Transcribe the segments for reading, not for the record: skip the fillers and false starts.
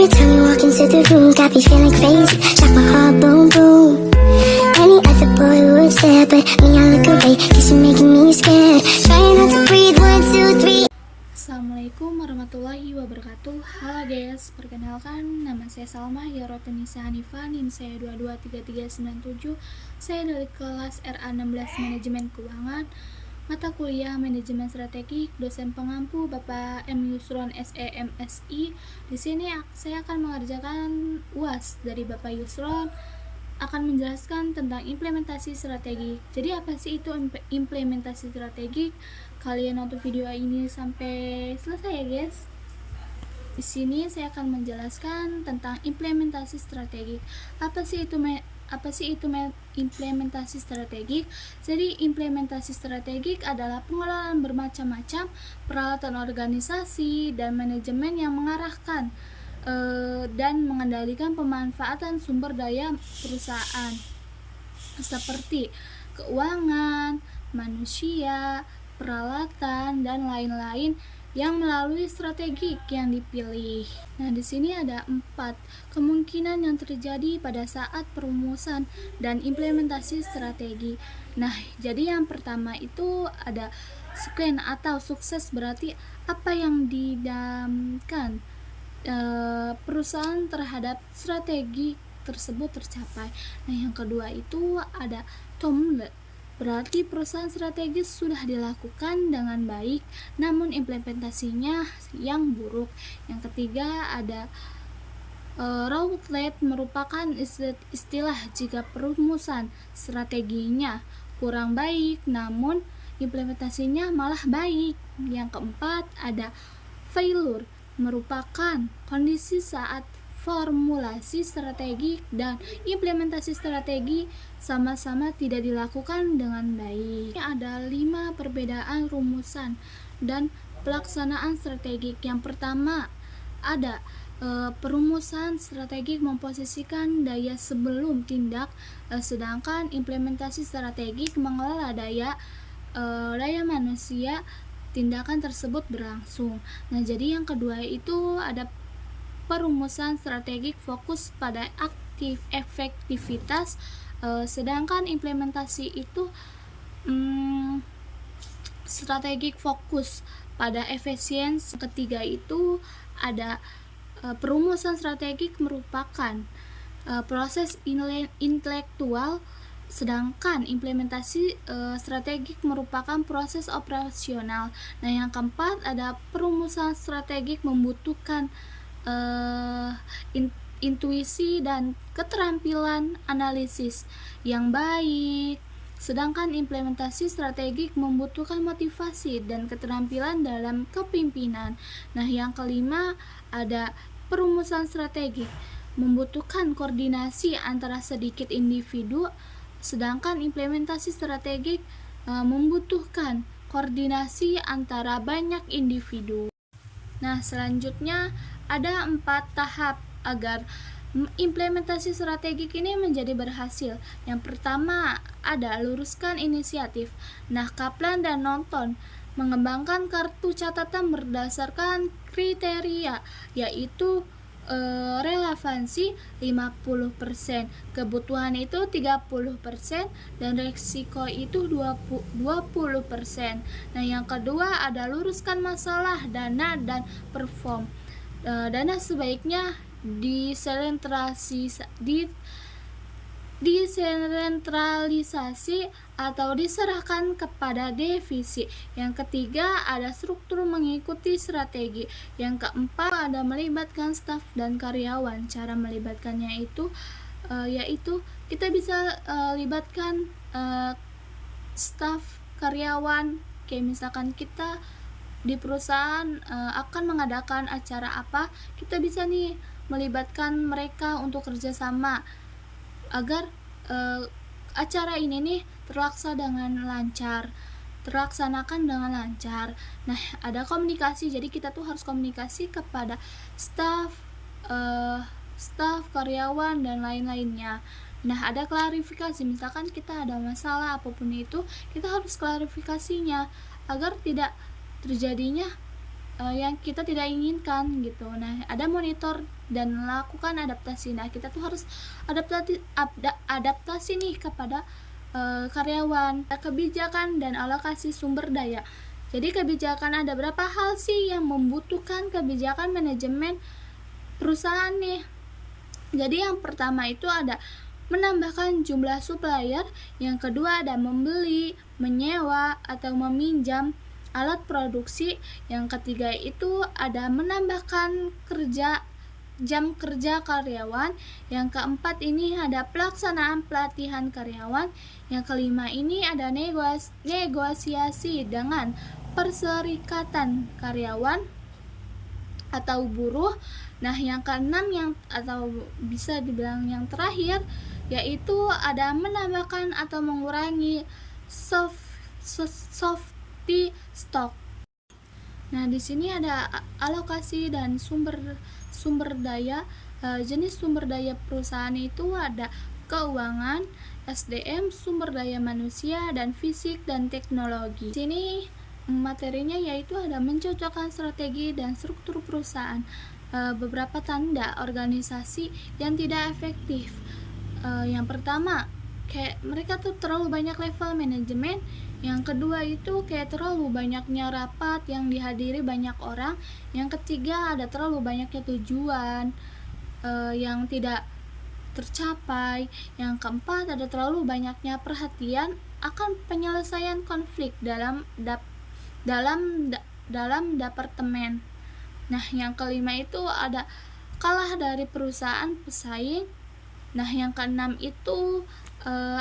time you walk into the room, got me feeling crazy, shot my heart boom boom. Any other boy would stare, but me I look away, cause you're making me scared. Trying not to breathe, 1, 2, 3. Assalamualaikum warahmatullahi wabarakatuh. Halo guys, perkenalkan nama saya Salma Yarotenisa Hanifah, NIM saya 223397. Saya dari kelas RA16 Manajemen Keuangan, mata kuliah Manajemen Strategik, dosen pengampu Bapak M. Yusron SE MSI. Di sini saya akan mengerjakan UAS dari Bapak Yusron, akan menjelaskan tentang implementasi strategi. Jadi apa sih itu implementasi strategi? Kalian nonton video ini sampai selesai ya guys. Di sini saya akan menjelaskan tentang implementasi strategi. Apa sih itu implementasi strategik? Jadi implementasi strategik adalah pengelolaan bermacam-macam peralatan organisasi dan manajemen yang mengarahkan dan mengendalikan pemanfaatan sumber daya perusahaan seperti keuangan, manusia, peralatan, dan lain-lain yang melalui strategi yang dipilih. Nah, di sini ada 4 kemungkinan yang terjadi pada saat perumusan dan implementasi strategi. Nah, jadi yang pertama itu ada success atau sukses, berarti apa yang didamkan perusahaan terhadap strategi tersebut tercapai. Nah, yang kedua itu ada tomle, berarti perusahaan strategis sudah dilakukan dengan baik, namun implementasinya yang buruk. Yang ketiga ada routlet, merupakan istilah jika perumusan strateginya kurang baik, namun implementasinya malah baik. Yang keempat ada failure, merupakan kondisi saat formulasi strategi dan implementasi strategi sama-sama tidak dilakukan dengan baik. Ada 5 perbedaan rumusan dan pelaksanaan strategik. Yang pertama ada perumusan strategik memposisikan daya sebelum tindak, sedangkan implementasi strategik mengelola daya manusia tindakan tersebut berlangsung. Nah, jadi yang kedua itu ada perumusan strategik fokus pada efektivitas, sedangkan implementasi itu strategik fokus pada efisiensi. Ketiga itu ada perumusan strategik merupakan proses intelektual, sedangkan implementasi strategik merupakan proses operasional. Nah, yang keempat ada perumusan strategik membutuhkan intuisi dan keterampilan analisis yang baik, sedangkan implementasi strategik membutuhkan motivasi dan keterampilan dalam kepemimpinan. Nah, yang kelima ada perumusan strategik membutuhkan koordinasi antara sedikit individu, sedangkan implementasi strategik membutuhkan koordinasi antara banyak individu. Nah, selanjutnya ada 4 tahap agar implementasi strategik ini menjadi berhasil. Yang pertama ada luruskan inisiatif. Nah, Kaplan dan Norton mengembangkan kartu catatan berdasarkan kriteria, yaitu relevansi 50%, kebutuhan itu 30%, dan resiko itu 20%. Nah, yang kedua ada luruskan masalah dana dan perform. Dana sebaiknya disentralisasi atau diserahkan kepada divisi. Yang ketiga ada struktur mengikuti strategi. Yang keempat ada melibatkan staf dan karyawan. Cara melibatkannya itu yaitu kita bisa libatkan staf, karyawan. Kayak misalkan kita di perusahaan akan mengadakan acara apa, kita bisa nih melibatkan mereka untuk kerjasama agar acara ini nih terlaksanakan dengan lancar. Nah, ada komunikasi, jadi kita tuh harus komunikasi kepada staf, karyawan, dan lain-lainnya. Nah, ada klarifikasi, misalkan kita ada masalah apapun itu, kita harus klarifikasinya agar tidak terjadinya yang kita tidak inginkan gitu. Nah, ada monitor dan lakukan adaptasi. Nah, kita tuh harus adaptasi nih kepada karyawan, kebijakan dan alokasi sumber daya. Jadi kebijakan, ada berapa hal sih yang membutuhkan kebijakan manajemen perusahaan nih. Jadi yang pertama itu ada menambahkan jumlah supplier, yang kedua ada membeli, menyewa atau meminjam alat produksi, yang ketiga itu ada menambahkan jam kerja karyawan, yang keempat ini ada pelaksanaan pelatihan karyawan, yang kelima ini ada negosiasi dengan perserikatan karyawan atau buruh. Nah, yang keenam atau bisa dibilang yang terakhir yaitu ada menambahkan atau mengurangi safety stock. Nah, di sini ada alokasi dan sumber daya. Jenis sumber daya perusahaan itu ada keuangan, SDM, sumber daya manusia, dan fisik dan teknologi. Di sini materinya yaitu ada mencocokkan strategi dan struktur perusahaan, beberapa tanda organisasi yang tidak efektif. Yang pertama, kayak mereka tuh terlalu banyak level manajemen. Yang kedua itu kayak terlalu banyaknya rapat yang dihadiri banyak orang. Yang ketiga ada terlalu banyaknya tujuan yang tidak tercapai. Yang keempat ada terlalu banyaknya perhatian akan penyelesaian konflik dalam departemen. Nah, yang kelima itu ada kalah dari perusahaan pesaing. Nah, yang keenam itu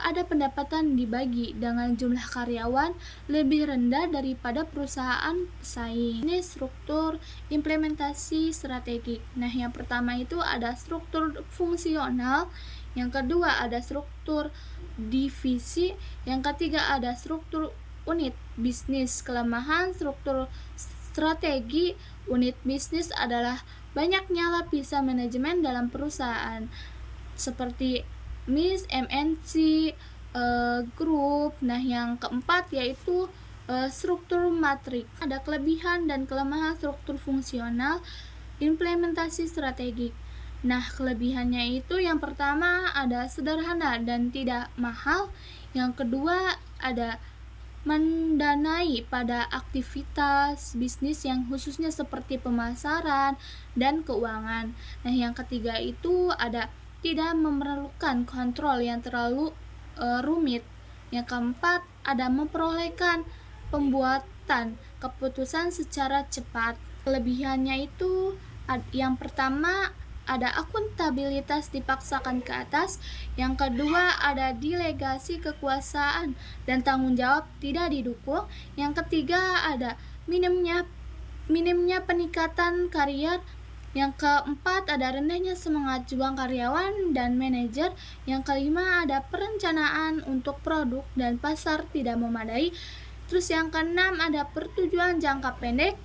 ada pendapatan dibagi dengan jumlah karyawan lebih rendah daripada perusahaan pesaing. Ini struktur implementasi strategik. Nah, yang pertama itu ada struktur fungsional, yang kedua ada struktur divisi, yang ketiga ada struktur unit bisnis. Kelemahan struktur strategi unit bisnis adalah banyaknya lapisan manajemen dalam perusahaan seperti MNC, grup. Nah, yang keempat yaitu struktur matrik. Ada kelebihan dan kelemahan struktur fungsional implementasi strategik. Nah, kelebihannya itu yang pertama ada sederhana dan tidak mahal. Yang kedua ada mendanai pada aktivitas bisnis yang khususnya seperti pemasaran dan keuangan. Nah, yang ketiga itu ada tidak memerlukan kontrol yang terlalu rumit. Yang keempat ada memperolehkan pembuatan keputusan secara cepat. Kelebihannya itu yang pertama ada akuntabilitas dipaksakan ke atas, yang kedua ada delegasi kekuasaan dan tanggung jawab tidak didukung, yang ketiga ada minimnya peningkatan karier, yang keempat ada rendahnya semangat juang karyawan dan manajer, yang kelima ada perencanaan untuk produk dan pasar tidak memadai, terus yang keenam ada pertujuan jangka pendek,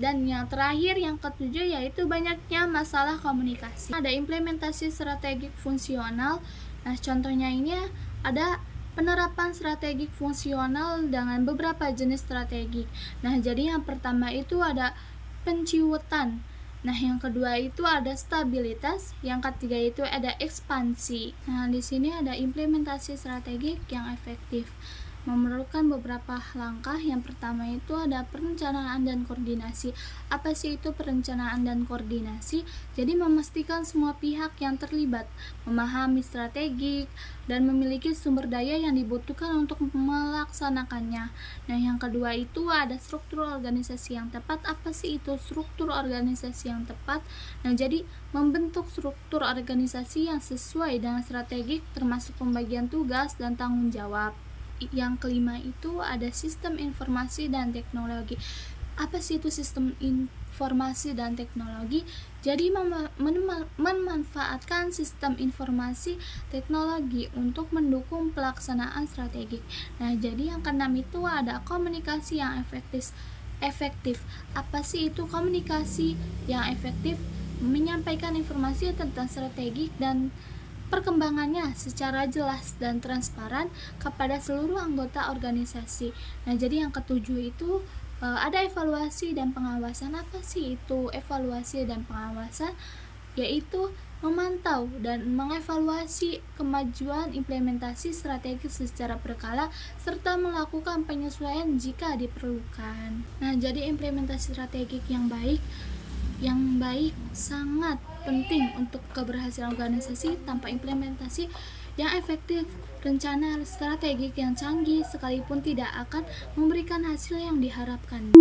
dan yang terakhir yang ketujuh yaitu banyaknya masalah komunikasi. Ada implementasi strategik fungsional. Nah, contohnya ini ada penerapan strategik fungsional dengan beberapa jenis strategi. Nah, jadi yang pertama itu ada penciutan. Nah, yang kedua itu ada stabilitas, yang ketiga itu ada ekspansi. Nah, di sini ada implementasi strategik yang efektif. Memerlukan beberapa langkah. Yang pertama itu ada perencanaan dan koordinasi. Apa sih itu perencanaan dan koordinasi? Jadi memastikan semua pihak yang terlibat memahami strategi dan memiliki sumber daya yang dibutuhkan untuk melaksanakannya. Nah, yang kedua itu ada struktur organisasi yang tepat. Apa sih itu struktur organisasi yang tepat? Nah, jadi membentuk struktur organisasi yang sesuai dengan strategi termasuk pembagian tugas dan tanggung jawab. Yang kelima itu ada sistem informasi dan teknologi. Apa sih itu sistem informasi dan teknologi? Jadi memanfaatkan sistem informasi teknologi untuk mendukung pelaksanaan strategi. Nah, jadi yang keenam itu ada komunikasi yang efektif. Apa sih itu komunikasi yang efektif? Menyampaikan informasi tentang strategi dan perkembangannya secara jelas dan transparan kepada seluruh anggota organisasi. Nah, jadi yang ketujuh itu Ada evaluasi dan pengawasan. Apa sih itu evaluasi dan pengawasan? Yaitu memantau dan mengevaluasi kemajuan implementasi strategi secara berkala serta melakukan penyesuaian jika diperlukan. Nah, jadi implementasi strategik yang baik sangat penting untuk keberhasilan organisasi. Tanpa implementasi yang efektif, rencana strategik yang canggih sekalipun tidak akan memberikan hasil yang diharapkan.